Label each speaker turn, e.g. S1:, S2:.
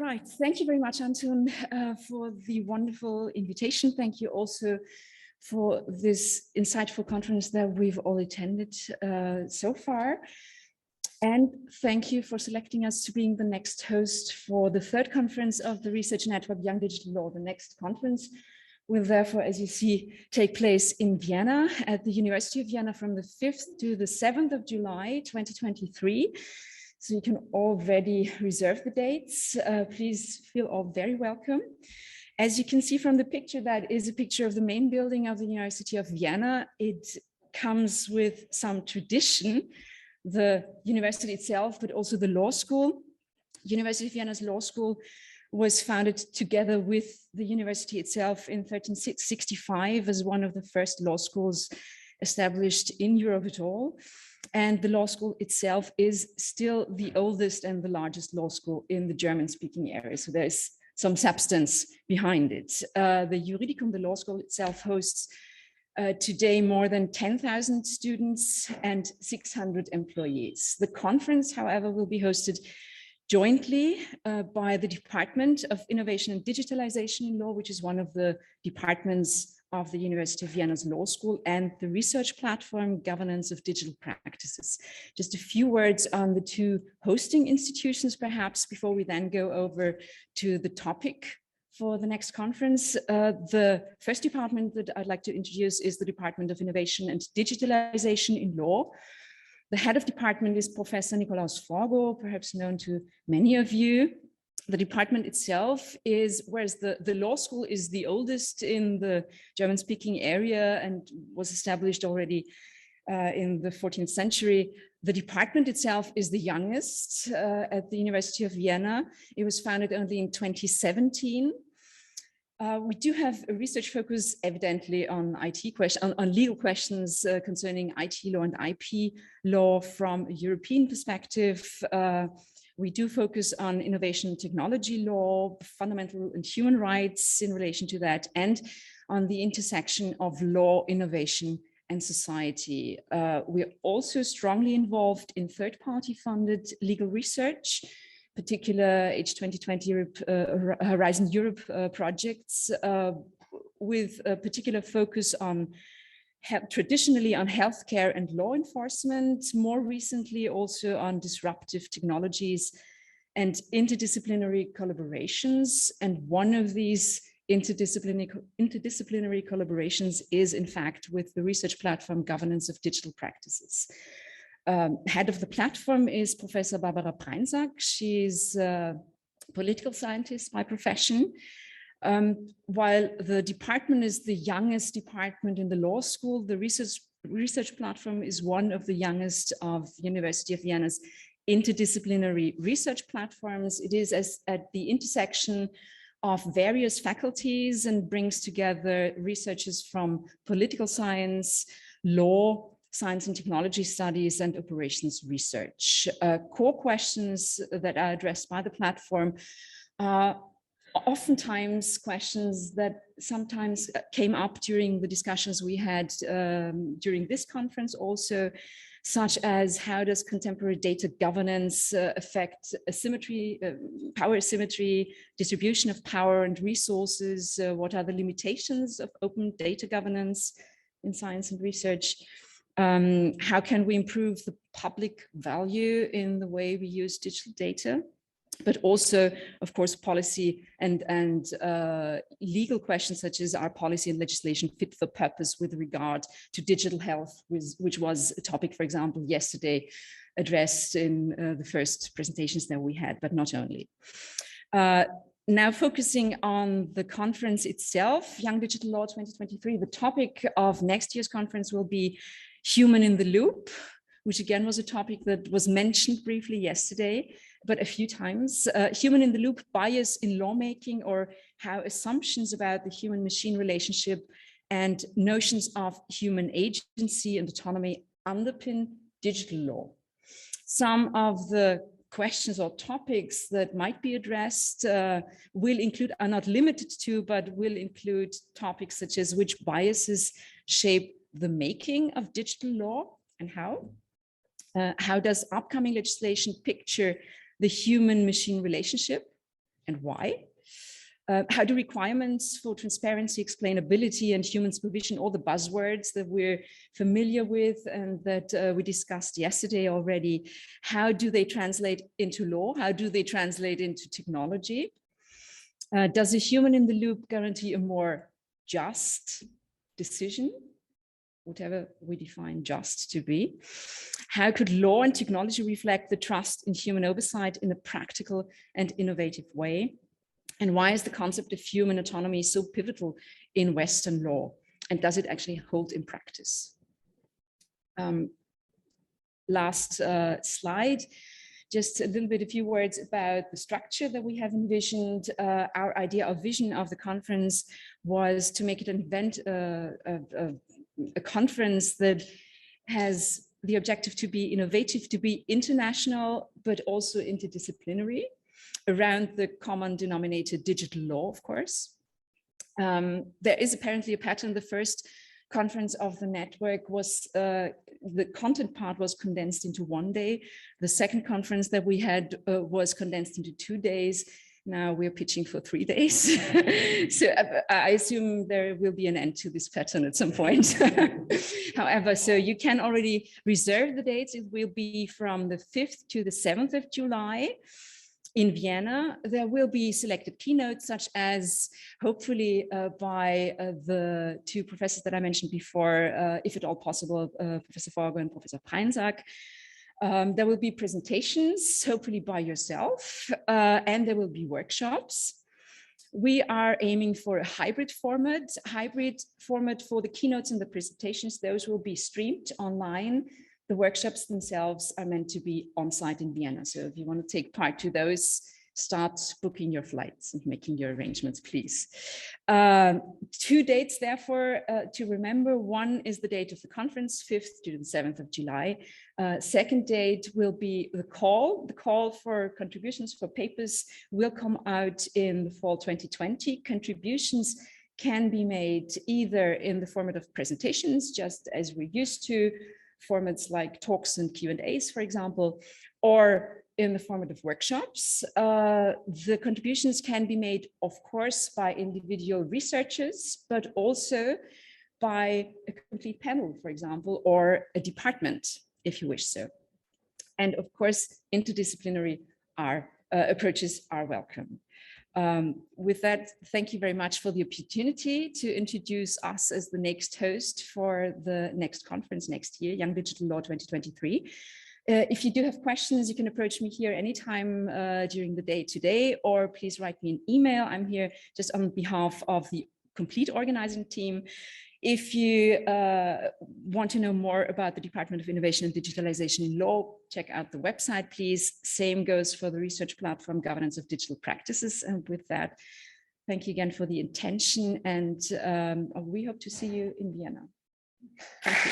S1: right, thank you very much, Anton, for the wonderful invitation. Thank you also for this insightful conference that we've all attended so far. And thank you for selecting us to being the next host for the third conference of the Research Network Young Digital Law. The next conference will therefore, as you see, take place in Vienna at the University of Vienna from the 5th to the 7th of July, 2023. So you can already reserve the dates. Please feel all very welcome. As you can see from the picture, that is a picture of the main building of the University of Vienna. It comes with some tradition, the university itself, but also the law school. University of Vienna's law school was founded together with the university itself in 1365 as one of the first law schools established in Europe at all. And the law school itself is still the oldest and the largest law school in the German-speaking area. So there's some substance behind it. The Juridicum, the law school itself, hosts today more than 10,000 students and 600 employees. The conference, however, will be hosted jointly by the Department of Innovation and Digitalization in Law, which is one of the departments of the University of Vienna's Law School, and the research platform Governance of Digital Practices. Just a few words on the two hosting institutions, perhaps, before we then go over to the topic for the next conference. The first department that I'd like to introduce is the Department of Innovation and Digitalization in Law. The head of department is Professor Nikolaus Forgo, perhaps known to many of you. The department itself is, whereas the law school is the oldest in the German-speaking area and was established already in the 14th century, the department itself is the youngest at the University of Vienna. It was founded only in 2017. We do have a research focus, evidently, on IT questions, on legal questions concerning IT law and IP law from a European perspective. We do focus on innovation and technology law, fundamental and human rights in relation to that, and on the intersection of law, innovation, and society. We're also strongly involved in third-party funded legal research, particular H2020 Europe, Horizon Europe projects, with a particular focus on traditionally on healthcare and law enforcement, more recently also on disruptive technologies and interdisciplinary collaborations. And one of these interdisciplinary collaborations is, in fact, with the research platform Governance of Digital Practices. Head of the platform is Professor Barbara Preinsack. She's a political scientist by profession. While the department is the youngest department in the law school, the research platform is one of the youngest of University of Vienna's interdisciplinary research platforms. It is at the intersection of various faculties and brings together researchers from political science, law, science and technology studies, and operations research. Core questions that are addressed by the platform are oftentimes questions that sometimes came up during the discussions we had during this conference also, such as how does contemporary data governance affect asymmetry, power asymmetry, distribution of power and resources, what are the limitations of open data governance in science and research, how can we improve the public value in the way we use digital data, but also, of course, policy and legal questions such as are policy and legislation fit for purpose with regard to digital health, which was a topic, for example, yesterday addressed in the first presentations that we had, but not only. Now focusing on the conference itself, Young Digital Law 2023, the topic of next year's conference will be human in the loop, which again was a topic that was mentioned briefly yesterday, but a few times. Human in the loop bias in lawmaking, or how assumptions about the human-machine relationship and notions of human agency and autonomy underpin digital law. Some of the questions or topics that might be addressed will include, are not limited to, but will include topics such as which biases shape the making of digital law and how. How does upcoming legislation picture the human-machine relationship and why? How do requirements for transparency, explainability, and human supervision, all the buzzwords that we're familiar with and that we discussed yesterday already, how do they translate into law? How do they translate into technology? Does a human in the loop guarantee a more just decision? Whatever we define just to be. How could law and technology reflect the trust in human oversight in a practical and innovative way? And why is the concept of human autonomy so pivotal in Western law? And does it actually hold in practice? Last slide, just a few words about the structure that we have envisioned. Our idea of vision of the conference was to make it an event, a conference that has the objective to be innovative, to be international, but also interdisciplinary around the common denominator digital law, of course. There is apparently a pattern. The first conference of the network was, the content part was condensed into one day. The second conference that we had was condensed into 2 days. Now we're pitching for 3 days. So I assume there will be an end to this pattern at some point. However, so you can already reserve the dates. It will be from the 5th to the 7th of July. In Vienna, there will be selected keynotes, such as hopefully by the two professors that I mentioned before, if at all possible, Professor Forger and Professor Preinsack. There will be presentations, hopefully by yourself, and there will be workshops. We are aiming for a hybrid format for the keynotes and the presentations. Those will be streamed online. The workshops themselves are meant to be on site in Vienna. So if you want to take part to those, start booking your flights and making your arrangements, please. 2 dates, therefore, to remember. One is the date of the conference, 5th to the 7th of July. Second date will be the call. The call for contributions for papers will come out in the fall 2020. Contributions can be made either in the format of presentations, just as we're used to, formats like talks and Q&As, for example, or in the format of workshops. The contributions can be made, of course, by individual researchers, but also by a complete panel, for example, or a department, if you wish so. And of course, interdisciplinary approaches are welcome. With that, thank you very much for the opportunity to introduce us as the next host for the next conference next year, Young Digital Law 2023. If you do have questions, you can approach me here anytime during the day today, or please write me an email. I'm here just on behalf of the complete organizing team. If you want to know more about the Department of Innovation and Digitalization in Law, check out the website, please. Same goes for the research platform, Governance of Digital Practices. And with that, thank you again for the attention, and we hope to see you in Vienna. Thank you.